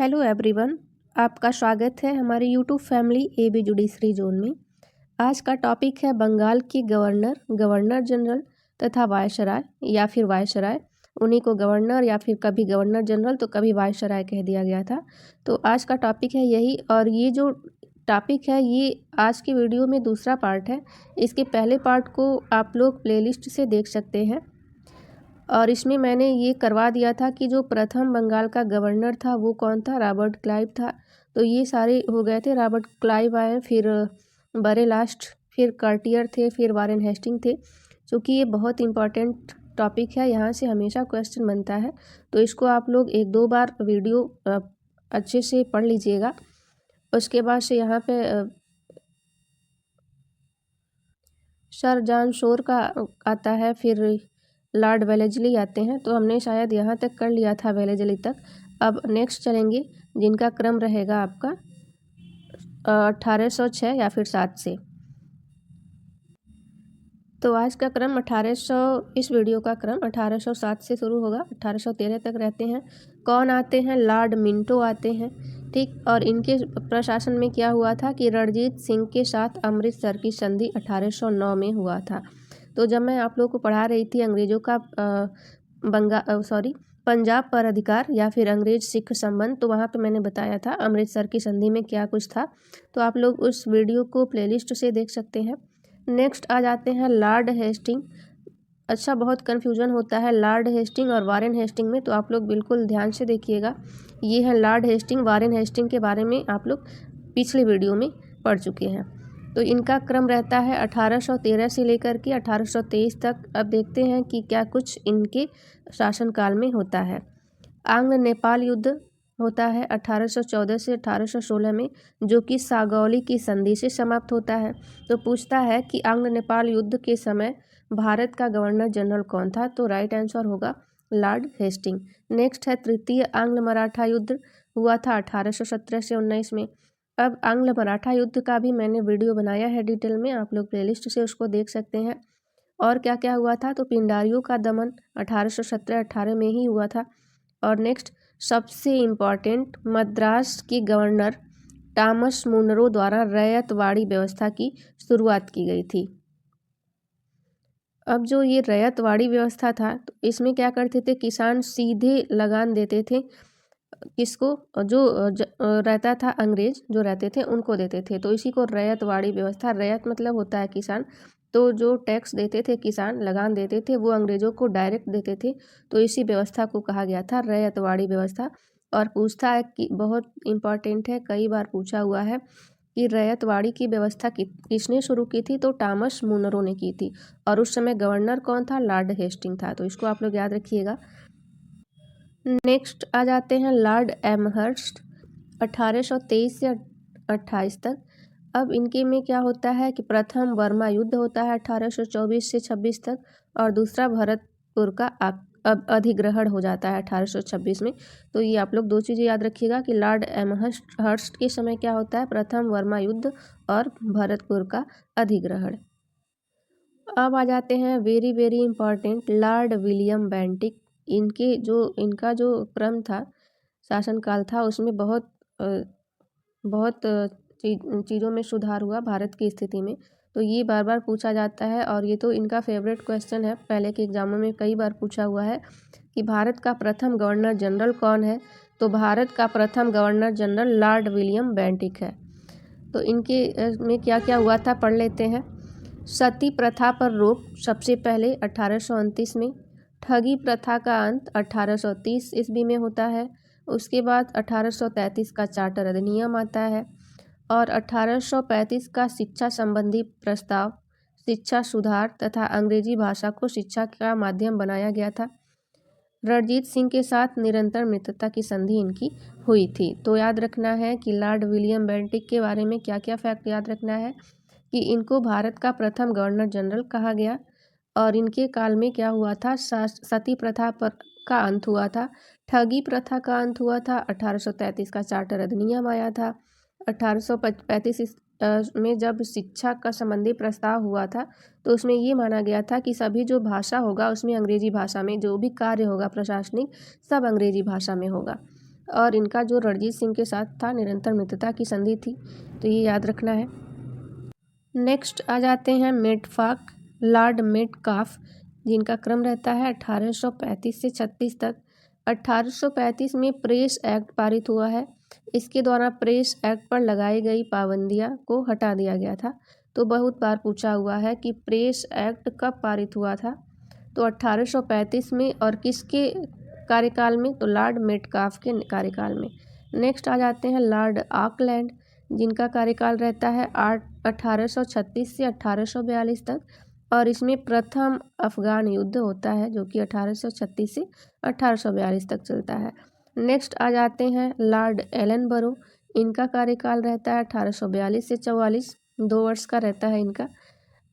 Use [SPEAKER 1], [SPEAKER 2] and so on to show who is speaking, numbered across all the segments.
[SPEAKER 1] Hello everyone, आपका स्वागत है हमारी YouTube family AB judiciary zone में। आज का टॉपिक है बंगाल के गवर्नर जनरल तथा वायसराय या फिर वायसराय। उन्हीं को गवर्नर या फिर कभी गवर्नर जनरल तो कभी वायसराय कह दिया गया था। तो आज का टॉपिक है यही, और ये जो टॉपिक है ये आज की वीडियो में दूसरा पार्ट है। इसके पहले पार्ट को आप लोग प्लेलिस्ट से देख सकते हैं, और इसमें मैंने ये करवा दिया था कि जो प्रथम बंगाल का गवर्नर था वो कौन था, रॉबर्ट क्लाइव था। तो ये सारे हो गए थे, रॉबर्ट क्लाइव आए, फिर बरे लास्ट, फिर कार्टियर थे, फिर वारेन हेस्टिंग थे। क्योंकि ये बहुत इंपॉर्टेंट टॉपिक है, यहाँ से हमेशा क्वेश्चन बनता है, तो इसको आप लोग एक दो बार वीडियो अच्छे से पढ़ लीजिएगा। उसके बाद से यहाँ पे सर जॉन शोर का आता है, फिर लॉर्ड वेलेजली आते हैं। तो हमने शायद यहाँ तक कर लिया था, वेलेजली तक। अब नेक्स्ट चलेंगे, जिनका क्रम रहेगा आपका 1806 या फिर 7 से। तो आज का क्रम 1800, इस वीडियो का क्रम 1807 से शुरू होगा, 1813 तक रहते हैं। कौन आते हैं? लॉर्ड मिंटो आते हैं, ठीक। और इनके प्रशासन में क्या हुआ था कि रणजीत सिंह के साथ अमृतसर की संधि 1809 में हुआ था। तो जब मैं आप लोगों को पढ़ा रही थी अंग्रेज़ों का पंजाब पर अधिकार या फिर अंग्रेज सिख संबंध, तो वहाँ पे मैंने बताया था अमृतसर की संधि में क्या कुछ था। तो आप लोग उस वीडियो को प्लेलिस्ट से देख सकते हैं। नेक्स्ट आ जाते हैं लॉर्ड हेस्टिंग। अच्छा, बहुत कन्फ्यूजन होता है लॉर्ड हेस्टिंग और वारेन हेस्टिंग में, तो आप लोग बिल्कुल ध्यान से देखिएगा। ये है लॉर्ड हेस्टिंग। वारेन हेस्टिंग के बारे में आप लोग पिछले वीडियो में पढ़ चुके हैं। तो इनका क्रम रहता है 1813 से लेकर के 1823 तक। अब देखते हैं कि क्या कुछ इनके शासनकाल में होता है। आंग्ल नेपाल युद्ध होता है 1814 से 1816 में, जो कि सागौली की संधि से समाप्त होता है। तो पूछता है कि आंग्ल नेपाल युद्ध के समय भारत का गवर्नर जनरल कौन था? तो राइट आंसर होगा लॉर्ड हेस्टिंग। नेक्स्ट है तृतीय आंग्ल मराठा युद्ध, हुआ था 1817 से 19 में। अब आंग्ल मराठा युद्ध का भी मैंने वीडियो बनाया है डिटेल में, आप लोग प्लेलिस्ट से उसको देख सकते हैं। और क्या क्या हुआ था? तो पिंडारियों का दमन 1817-18 में ही हुआ था। और नेक्स्ट सबसे इम्पॉर्टेंट, मद्रास के गवर्नर टॉमस मुनरो द्वारा रैयतवाड़ी व्यवस्था की शुरुआत की गई थी। अब जो ये रैयतवाड़ी व्यवस्था था, तो इसमें क्या करते थे, किसान सीधे लगान देते थे। किसको? जो रहता था, अंग्रेज जो रहते थे उनको देते थे। तो इसी को रैयतवाड़ी व्यवस्था, रैयत मतलब होता है किसान, तो जो टैक्स देते थे किसान, लगान देते थे, वो अंग्रेजों को डायरेक्ट देते थे। तो इसी व्यवस्था को कहा गया था रैयतवाड़ी व्यवस्था। और पूछता है कि बहुत इम्पॉर्टेंट है, कई बार पूछा हुआ है कि रैयतवाड़ी की व्यवस्था किसने शुरू की थी? तो टॉमस मुनरो ने की थी। और उस समय गवर्नर कौन था? लॉर्ड हेस्टिंग था। तो इसको आप लोग याद रखिएगा। नेक्स्ट आ जाते हैं लॉर्ड एमहर्स्ट, 1823 से 28 तक। अब इनके में क्या होता है कि प्रथम बर्मा युद्ध होता है 1824 से 26 तक, और दूसरा भरतपुर का अब अधिग्रहण हो जाता है 1826 में। तो ये आप लोग दो चीज़ें याद रखिएगा कि लॉर्ड एमहर्स्ट के समय क्या होता है, प्रथम बर्मा युद्ध और भरतपुर का अधिग्रहण। अब आ जाते हैं very very important, Lord William Bentinck. इनका जो क्रम था, शासनकाल था, उसमें बहुत चीज़ों में सुधार हुआ भारत की स्थिति में। तो ये बार बार पूछा जाता है, और ये तो इनका फेवरेट क्वेश्चन है, पहले के एग्जामों में कई बार पूछा हुआ है कि भारत का प्रथम गवर्नर जनरल कौन है? तो भारत का प्रथम governor general Lord William Bentinck है। तो इनके में क्या क्या हुआ था पढ़ लेते हैं। सती प्रथा पर रोक सबसे पहले 1829 में। ठगी प्रथा का अंत 1830 ईस्वी में होता है। उसके बाद 1833 का चार्टर अधिनियम आता है, और 1835 का शिक्षा संबंधी प्रस्ताव, शिक्षा सुधार तथा अंग्रेजी भाषा को शिक्षा का माध्यम बनाया गया था। रणजीत सिंह के साथ निरंतर मित्रता की संधि इनकी हुई थी। तो याद रखना है कि लॉर्ड विलियम बेंटिक के बारे में क्या क्या फैक्ट याद रखना है कि इनको भारत का प्रथम गवर्नर जनरल कहा गया, और इनके काल में क्या हुआ था, सती प्रथा पर का अंत हुआ था, ठगी प्रथा का अंत हुआ था, 1833 का चार्टर अधिनियम आया था, 1835 में जब शिक्षा का संबंधी प्रस्ताव हुआ था, तो उसमें ये माना गया था कि सभी जो भाषा होगा उसमें अंग्रेजी भाषा में, जो भी कार्य होगा प्रशासनिक, सब अंग्रेजी भाषा में होगा। और इनका जो रणजीत सिंह के साथ था निरंतर मित्रता की संधि थी, तो ये याद रखना है। नेक्स्ट आ जाते हैं मेटफाक, लॉर्ड मेटकाफ, जिनका क्रम रहता है 1835 से 36 तक। 1835 में प्रेस एक्ट पारित हुआ है। इसके द्वारा प्रेस एक्ट पर लगाई गई पाबंदियां को हटा दिया गया था। तो बहुत बार पूछा हुआ है कि प्रेस एक्ट कब पारित हुआ था, तो 1835 में, और किसके कार्यकाल में, तो लॉर्ड मेटकाफ के कार्यकाल में। नेक्स्ट आ जाते हैं लॉर्ड ऑकलैंड, जिनका कार्यकाल रहता है 1836 से 1842 तक, और इसमें प्रथम अफगान युद्ध होता है जो कि 1836 से 1842 तक चलता है। नेक्स्ट आ जाते हैं लॉर्ड एलनबरो, इनका कार्यकाल रहता है 1842 से 44, 2 वर्ष का रहता है इनका।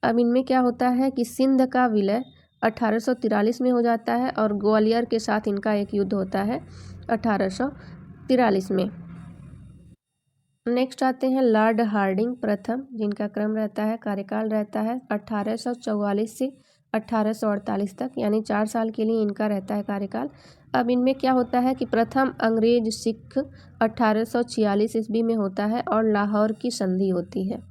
[SPEAKER 1] अब इनमें क्या होता है कि सिंध का विलय 1843 में हो जाता है, और ग्वालियर के साथ इनका एक युद्ध होता है 1843 में। नेक्स्ट आते हैं लॉर्ड हार्डिंग प्रथम, जिनका क्रम रहता है, कार्यकाल रहता है 1844 से 1848 तक, यानी 4 साल के लिए इनका रहता है कार्यकाल। अब इनमें क्या होता है कि प्रथम अंग्रेज सिख 1846 ईस्वी में होता है और लाहौर की संधि होती है,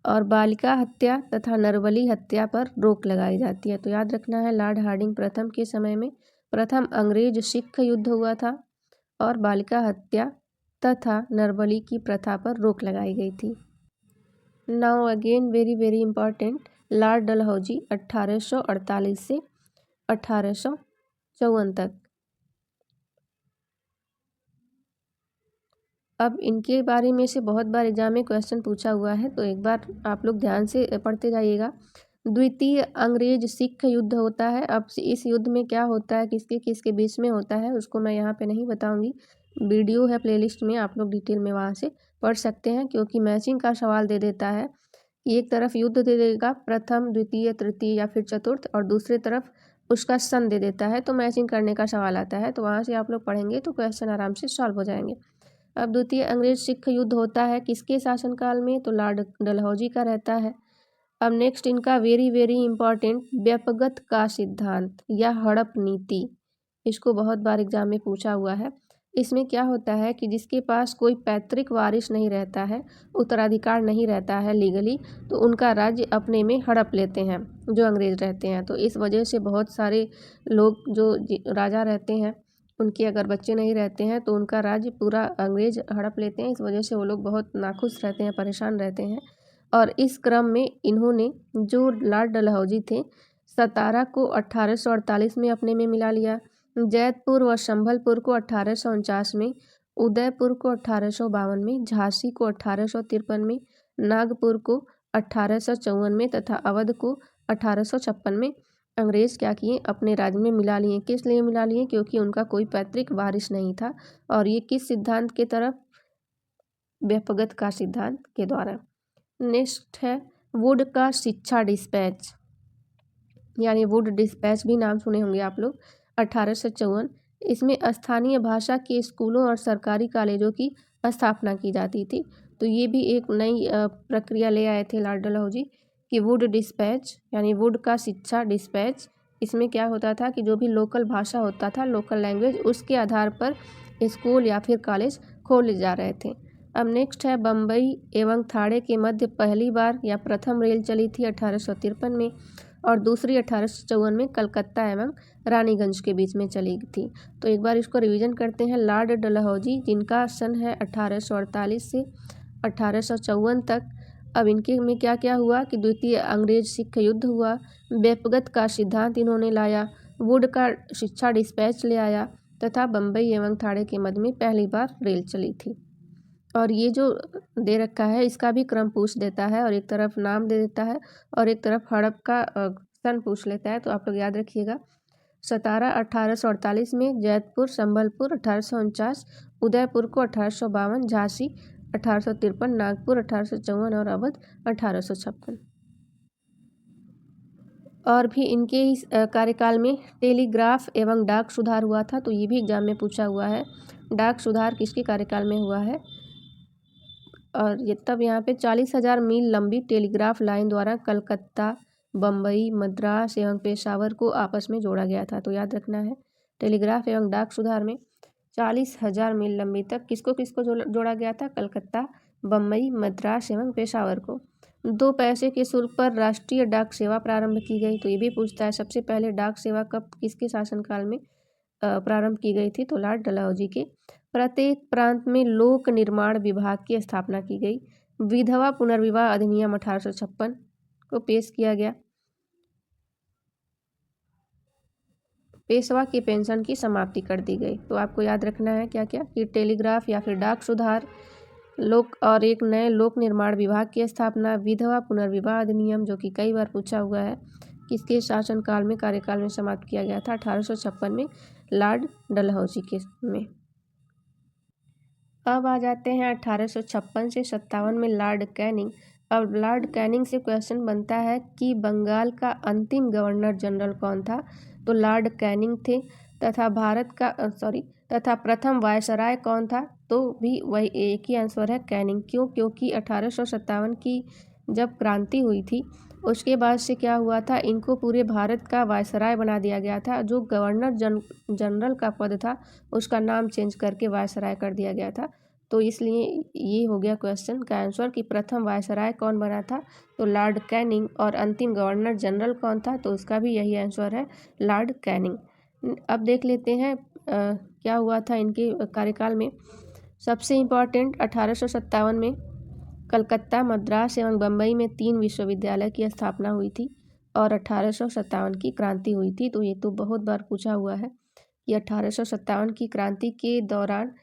[SPEAKER 1] और बालिका हत्या तथा नरबली हत्या पर रोक लगाई जाती है। तो याद रखना है, लॉर्ड हार्डिंग प्रथम के समय में प्रथम अंग्रेज सिख युद्ध हुआ था और बालिका हत्या तथा नरबली की प्रथा पर रोक लगाई गई थी। Now again very very important, Lord Dalhousie 1848 से 1854 तक। अब इनके बारे में से बहुत बार एग्जाम में क्वेश्चन पूछा हुआ है, तो एक बार आप लोग ध्यान से पढ़ते जाइएगा। द्वितीय अंग्रेज सिख युद्ध होता है। अब इस युद्ध में क्या होता है, किसके किसके बीच में होता है, उसको मैं यहाँ पे नहीं बताऊंगी, वीडियो है प्लेलिस्ट में, आप लोग डिटेल में वहाँ से पढ़ सकते हैं, क्योंकि मैचिंग का सवाल दे देता है कि एक तरफ युद्ध दे देगा प्रथम, द्वितीय, तृतीय या फिर चतुर्थ, और दूसरी तरफ उसका सन दे देता है, तो मैचिंग करने का सवाल आता है। तो वहाँ से आप लोग पढ़ेंगे तो क्वेश्चन आराम से सॉल्व हो जाएंगे। अब द्वितीय अंग्रेज सिख युद्ध होता है किसके शासनकाल में, तो लॉर्ड डलहौजी का रहता है। अब नेक्स्ट इनका वेरी वेरी इंपॉर्टेंट व्यपगत का सिद्धांत या हड़प नीति, इसको बहुत बार एग्जाम में पूछा हुआ है। इसमें क्या होता है कि जिसके पास कोई पैतृक वारिस नहीं रहता है, उत्तराधिकार नहीं रहता है लीगली, तो उनका राज्य अपने में हड़प लेते हैं जो अंग्रेज रहते हैं। तो इस वजह से बहुत सारे लोग जो राजा रहते हैं, उनके अगर बच्चे नहीं रहते हैं तो उनका राज्य पूरा अंग्रेज हड़प लेते हैं। इस वजह से वो लोग बहुत नाखुश रहते हैं, परेशान रहते हैं। और इस क्रम में इन्होंने, जो लॉर्ड डलहौजी थे, सतारा को 1848 में अपने में मिला लिया, जैतपुर व संभलपुर को 1849 में, उदयपुर को 1852 में, झांसी को 1853 में, नागपुर को 1854 में तथा अवध को 1856 में अंग्रेज क्या किए, अपने राज्य में मिला लिए। किस लिए मिला लिए, क्योंकि उनका कोई पैतृक वारिस नहीं था। और ये किस सिद्धांत के तरफ, व्यपगत का सिद्धांत के द्वारा। नेक्स्ट है वुड का शिक्षा डिस्पैच, यानी वुड डिस्पैच भी नाम सुने होंगे आप लोग, 1854। इसमें स्थानीय भाषा के स्कूलों और सरकारी कॉलेजों की स्थापना की जाती थी। तो ये भी एक नई प्रक्रिया ले आए थे लॉर्ड डलहौजी कि वुड डिस्पैच, यानी वुड का शिक्षा डिस्पैच। इसमें क्या होता था कि जो भी लोकल भाषा होता था, लोकल लैंग्वेज, उसके आधार पर स्कूल या फिर कॉलेज खोले जा रहे थे। अब नेक्स्ट है बम्बई एवं थाने के मध्य पहली बार या प्रथम रेल चली थी 1853 में, और दूसरी 1854 में कलकत्ता एवं रानीगंज के बीच में चली थी। तो एक बार इसको रिवीजन करते हैं। लॉर्ड डलहौजी, जिनका सन है 1848 से 1854 तक। अब इनके में क्या क्या हुआ कि द्वितीय अंग्रेज सिख युद्ध हुआ, व्यपगत का सिद्धांत इन्होंने लाया, वुड का शिक्षा डिस्पैच ले आया, तथा बम्बई एवं थाने के मध्य में पहली बार रेल चली थी। और ये जो दे रखा है इसका भी क्रम पूछ देता है, और एक तरफ नाम दे देता है और एक तरफ हड़प का सन पूछ लेता है। तो आप लोग याद रखिएगा। सतारा 1848 में, जैतपुर संभलपुर 1849, उदयपुर को 1852, झांसी 1853, नागपुर 1854 और अवध 1856। और भी इनके इस कार्यकाल में टेलीग्राफ एवं डाक सुधार हुआ था। तो ये भी एग्जाम में पूछा हुआ है, डाक सुधार किसके कार्यकाल में हुआ है। और ये तब यहाँ पे 40,000 मील लंबी टेलीग्राफ लाइन द्वारा कलकत्ता, बम्बई, मद्रास एवं पेशावर को आपस में जोड़ा गया था। तो याद रखना है टेलीग्राफ एवं डाक सुधार में 40,000 मील लंबी तक। किसको किसको जोड़ा गया था? कलकत्ता, बम्बई, मद्रास एवं पेशावर को। 2 पैसे के शुल्क पर राष्ट्रीय डाक सेवा प्रारंभ की गई। तो ये भी पूछता है सबसे पहले डाक सेवा कब किसके शासनकाल में प्रारंभ की गई थी? तो लॉर्ड डलहौजी के। प्रत्येक प्रांत में लोक निर्माण विभाग की स्थापना की गई। विधवा पुनर्विवाह अधिनियम 1856 को पेश किया गया। पेशवा की पेंशन की समाप्ति कर दी गई। तो आपको याद रखना है क्या क्या कि टेलीग्राफ या फिर डाक सुधार, लोक और एक नए लोक निर्माण विभाग की स्थापना, विधवा पुनर्विवाह अधिनियम जो कि कई बार पूछा हुआ है, किसके शासनकाल में कार्यकाल में समाप्त किया गया था? 1856 में लॉर्ड डलहौजी के में। अब आ जाते हैं 1856 से 57 में लॉर्ड कैनिंग। अब लॉर्ड कैनिंग से क्वेश्चन बनता है कि बंगाल का अंतिम गवर्नर जनरल कौन था? तो लॉर्ड कैनिंग थे। तथा तथा प्रथम वायसराय कौन था? तो भी वही एक ही आंसर है, कैनिंग। क्यों? क्योंकि 1857 की जब क्रांति हुई थी उसके बाद से क्या हुआ था, इनको पूरे भारत का वायसराय बना दिया गया था। जो गवर्नर जनरल का पद था उसका नाम चेंज करके वायसराय कर दिया गया था। तो इसलिए ये हो गया क्वेश्चन का आंसर कि प्रथम वायसराय कौन बना था? तो लॉर्ड कैनिंग। और अंतिम गवर्नर जनरल कौन था? तो उसका भी यही आंसर है, लॉर्ड कैनिंग। अब देख लेते हैं क्या हुआ था इनके कार्यकाल में। सबसे इम्पॉर्टेंट 1857 में कलकत्ता, मद्रास एवं बम्बई में 3 विश्वविद्यालय की स्थापना हुई थी और 1857 की क्रांति हुई थी। तो ये तो बहुत बार पूछा हुआ है कि 1857 की क्रांति के दौरान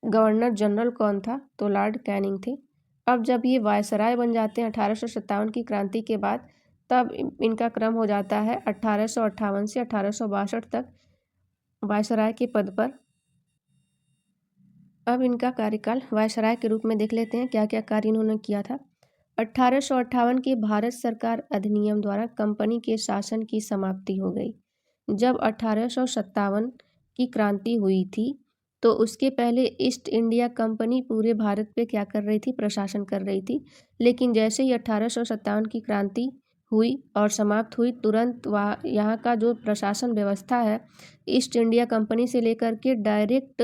[SPEAKER 1] गवर्नर जनरल कौन था? तो लॉर्ड कैनिंग थे। अब जब ये वायसराय बन जाते हैं 1857 की क्रांति के बाद, तब इनका क्रम हो जाता है 1858 से 1862 तक वायसराय के पद पर। अब इनका कार्यकाल वायसराय के रूप में देख लेते हैं क्या क्या कार्य इन्होंने किया था। 1858 के भारत सरकार अधिनियम द्वारा कंपनी के शासन की समाप्ति हो गई। जब 1857 की क्रांति हुई थी तो उसके पहले ईस्ट इंडिया कंपनी पूरे भारत पे क्या कर रही थी? प्रशासन कर रही थी। लेकिन जैसे ही 1857 की क्रांति हुई और समाप्त हुई, तुरंत वहाँ यहाँ का जो प्रशासन व्यवस्था है ईस्ट इंडिया कंपनी से लेकर के डायरेक्ट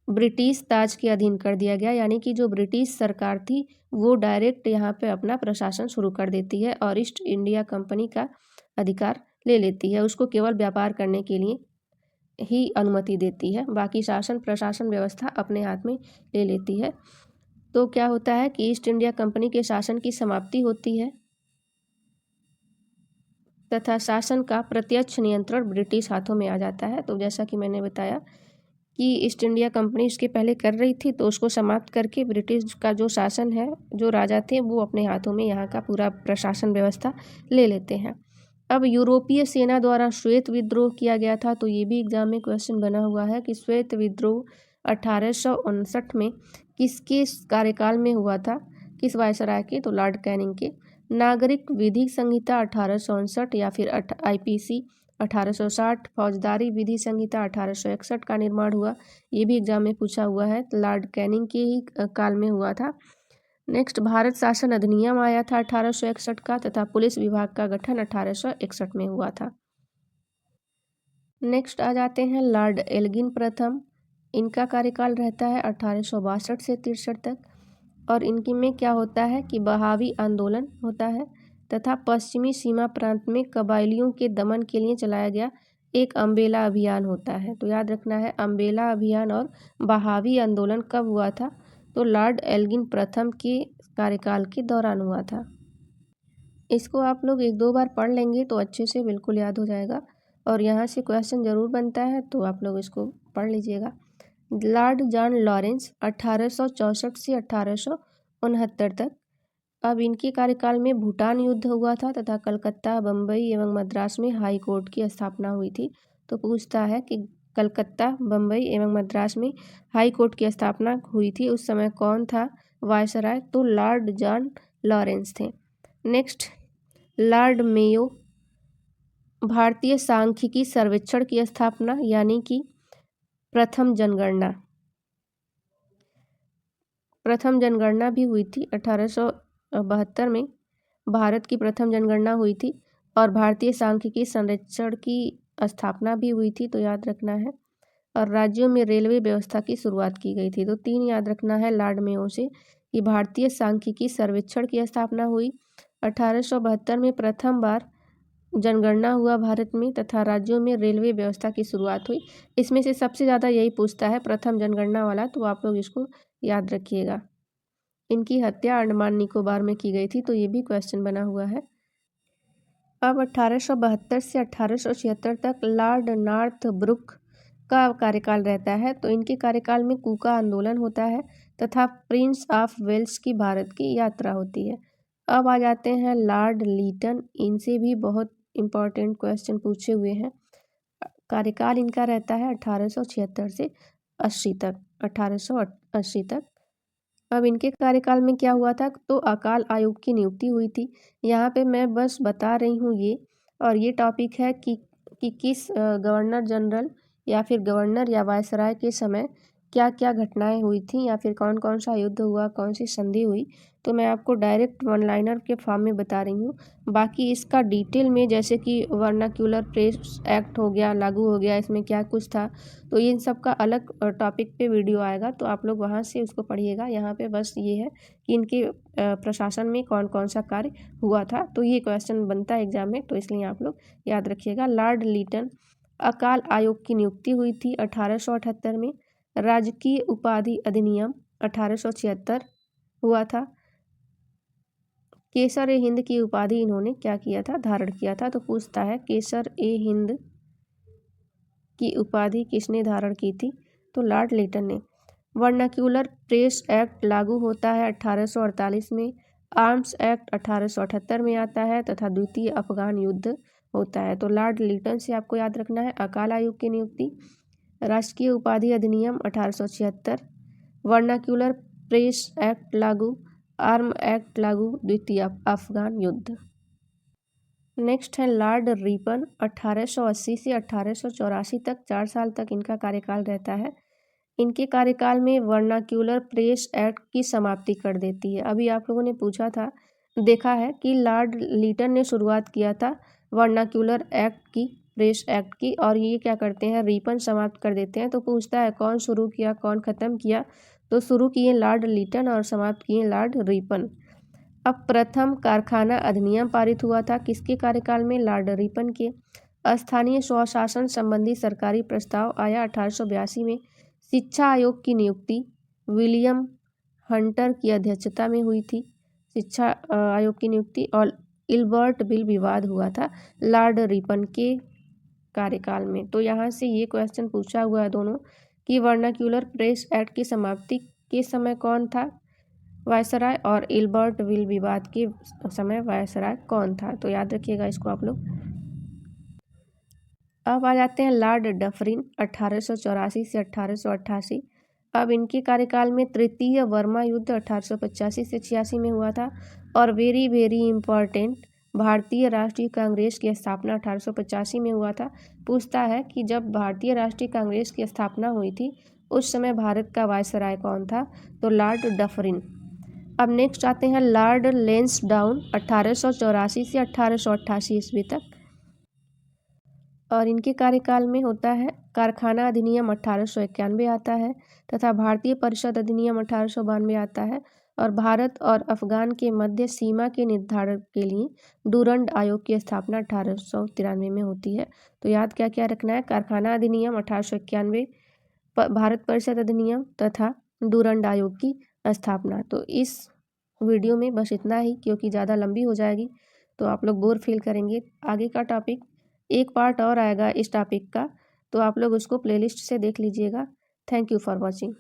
[SPEAKER 1] ब्रिटिश ताज के अधीन कर दिया गया। यानी कि जो ब्रिटिश सरकार थी वो डायरेक्ट यहाँ पे अपना प्रशासन शुरू कर देती है और ईस्ट इंडिया कंपनी का अधिकार ले लेती है। उसको केवल व्यापार करने के लिए ही अनुमति देती है, बाकी शासन प्रशासन व्यवस्था अपने हाथ में ले लेती है। तो क्या होता है कि ईस्ट इंडिया कंपनी के शासन की समाप्ति होती है तथा शासन का प्रत्यक्ष नियंत्रण ब्रिटिश हाथों में आ जाता है। तो जैसा कि मैंने बताया कि ईस्ट इंडिया कंपनी इसके पहले कर रही थी, तो उसको समाप्त करके ब्रिटिश का जो शासन है, जो राजा थे, वो अपने हाथों में यहाँ का पूरा प्रशासन व्यवस्था ले लेते हैं। अब यूरोपीय सेना द्वारा श्वेत विद्रोह किया गया था। तो ये भी एग्जाम में क्वेश्चन बना हुआ है कि श्वेत विद्रोह 1859 में किसके कार्यकाल में हुआ था? किस वायसराय के? तो लॉर्ड कैनिंग के। नागरिक विधि संहिता 1859 या फिर IPC 1860, फौजदारी विधि संहिता 1861 का निर्माण हुआ। ये भी एग्जाम में पूछा हुआ है, तो लॉर्ड कैनिंग के ही काल में हुआ था। नेक्स्ट भारत शासन अधिनियम आया था 1861 का तथा पुलिस विभाग का गठन 1861 में हुआ था। नेक्स्ट आ जाते हैं लॉर्ड एल्गिन प्रथम। इनका कार्यकाल रहता है 1862 से 63 तक और इनकी में क्या होता है कि बहावी आंदोलन होता है तथा पश्चिमी सीमा प्रांत में कबायलियों के दमन के लिए चलाया गया एक अम्बेला अभियान होता है। तो याद रखना है, अम्बेला अभियान और बहावी आंदोलन कब हुआ था? तो लॉर्ड एल्गिन प्रथम के कार्यकाल के दौरान हुआ था। इसको आप लोग 1-2 बार पढ़ लेंगे तो अच्छे से बिल्कुल याद हो जाएगा और यहाँ से क्वेश्चन ज़रूर बनता है, तो आप लोग इसको पढ़ लीजिएगा। लॉर्ड जॉन लॉरेंस 1864 से 1869 तक। अब इनके कार्यकाल में भूटान युद्ध हुआ था तथा कलकत्ता, बम्बई एवं मद्रास में हाई कोर्ट की स्थापना हुई थी। तो पूछता है कि कलकत्ता, बम्बई एवं मद्रास में हाई कोर्ट की स्थापना हुई थी, उस समय कौन था वायसराय? तो लॉर्ड जॉन लॉरेंस थे। Next Lord Mayo. भारतीय सांख्यिकी सर्वेक्षण की स्थापना यानी कि प्रथम जनगणना भी हुई थी 1872 में। भारत की प्रथम जनगणना हुई थी और भारतीय सांख्यिकी सर्वेक्षण की स्थापना भी हुई थी, तो याद रखना है। और राज्यों में रेलवे व्यवस्था की शुरुआत की गई थी। तो 3 याद रखना है लॉर्ड मेयो से कि भारतीय सांख्यिकी सर्वेक्षण की स्थापना हुई। 1872 में प्रथम बार जनगणना हुआ भारत में तथा राज्यों में रेलवे व्यवस्था की शुरुआत हुई। इसमें से सबसे ज़्यादा यही पूछता है प्रथम जनगणना वाला, तो आप लोग इसको याद रखिएगा। इनकी हत्या अंडमान निकोबार में की गई थी, तो ये भी क्वेश्चन बना हुआ है। अब 1872 से 1876 तक लॉर्ड नॉर्थ ब्रुक का कार्यकाल रहता है। तो इनके कार्यकाल में कूका आंदोलन होता है तथा प्रिंस ऑफ वेल्स की भारत की यात्रा होती है। अब आ जाते हैं लॉर्ड लीटन। इनसे भी बहुत इम्पोर्टेंट क्वेश्चन पूछे हुए हैं। कार्यकाल इनका रहता है 1876 से 80 तक, 1880 तक। अब इनके कार्यकाल में क्या हुआ था, तो अकाल आयोग की नियुक्ति हुई थी। यहाँ पे मैं बस बता रही हूँ ये, और ये टॉपिक है कि किस गवर्नर जनरल या फिर गवर्नर या वायसराय के समय क्या क्या घटनाएं हुई थी या फिर कौन कौन सा युद्ध हुआ, कौन सी संधि हुई, तो मैं आपको डायरेक्ट वन लाइनर के फॉर्म में बता रही हूँ। बाकी इसका डिटेल में जैसे कि वर्नाक्यूलर प्रेस एक्ट हो गया, लागू हो गया, इसमें क्या कुछ था, तो इन सब का अलग टॉपिक पे वीडियो आएगा, तो आप लोग वहाँ से उसको पढ़िएगा। यहाँ पे बस ये है कि इनके प्रशासन में कौन कौन सा कार्य हुआ था, तो ये क्वेश्चन बनता है एग्जाम में, तो इसलिए आप लोग याद रखिएगा। लॉर्ड लीटन, अकाल आयोग की नियुक्ति हुई थी 1878 में। राजकीय उपाधि अधिनियम 1876 हुआ था। केसर ए हिंद की उपाधि इन्होंने क्या किया था, धारण किया था। तो पूछता है केसर ए हिंद की उपाधि किसने धारण की थी, तो लॉर्ड लीटन ने। वर्नाक्यूलर प्रेस एक्ट लागू होता है 1848 में। आर्म्स एक्ट 1878 में आता है तथा द्वितीय अफगान युद्ध होता है। तो लॉर्ड लीटन से आपको याद रखना है अकाल आयोग की नियुक्ति, राजकीय उपाधि अधिनियम 1876, वर्नाक्यूलर प्रेस एक्ट लागू, आर्म एक्ट लागू, द्वितीय अफगान युद्ध। नेक्स्ट है लॉर्ड रिपन। 1880 से 1884 तक 4 साल तक इनका कार्यकाल रहता है। इनके कार्यकाल में वर्नाक्यूलर प्रेस एक्ट की समाप्ति कर देती है। अभी आप लोगों ने पूछा था, देखा है कि लॉर्ड लीटन ने शुरुआत किया था वर्नाक्यूलर एक्ट की, प्रेस एक्ट की, और ये क्या करते हैं, रिपन समाप्त कर देते हैं। तो पूछता है कौन शुरू किया, कौन ख़त्म किया, तो शुरू किए लॉर्ड लीटन और समाप्त किए लॉर्ड रिपन। अब प्रथम कारखाना अधिनियम पारित हुआ था किसके कार्यकाल में, लॉर्ड रिपन के। स्थानीय स्वशासन संबंधी सरकारी प्रस्ताव आया 1882 में। शिक्षा आयोग की नियुक्ति विलियम हंटर की अध्यक्षता में हुई थी, शिक्षा आयोग की नियुक्ति। और इल्बर्ट बिल विवाद हुआ था लॉर्ड रिपन के कार्यकाल में। तो यहाँ से ये क्वेश्चन पूछा हुआ है दोनों कि वर्नाक्यूलर प्रेस एक्ट की समाप्ति के समय कौन था वायसराय, और इल्बर्ट बिल विवाद के समय वायसराय कौन था, तो याद रखिएगा इसको आप लोग। अब आ जाते हैं लॉर्ड डफरिन। 1884 से 1888। अब इनके कार्यकाल में तृतीय वर्मा युद्ध 1885 से 86 में हुआ था। और वेरी वेरी इम्पॉर्टेंट, भारतीय राष्ट्रीय कांग्रेस की स्थापना 1885 में हुआ था। पूछता है कि जब भारतीय राष्ट्रीय कांग्रेस की स्थापना हुई थी उस समय भारत का वायसराय कौन था, तो लॉर्ड डफरिन। अब नेक्स्ट आते हैं लॉर्ड लेंसडाउन। 1884 से 1888 ईस्वी तक, और इनके कार्यकाल में होता है कारखाना अधिनियम 1891 आता है तथा भारतीय परिषद अधिनियम 1892 आता है। और भारत और अफगान के मध्य सीमा के निर्धारण के लिए डूरंड आयोग की स्थापना 1893 में होती है। तो याद क्या क्या रखना है, कारखाना अधिनियम 1891, भारत परिषद अधिनियम तथा डूरंड आयोग की स्थापना। तो इस वीडियो में बस इतना ही, क्योंकि ज़्यादा लंबी हो जाएगी तो आप लोग बोर फील करेंगे। आगे का टॉपिक, एक पार्ट और आएगा इस टॉपिक का, तो आप लोग उसको प्लेलिस्ट से देख लीजिएगा। Thank you for watching.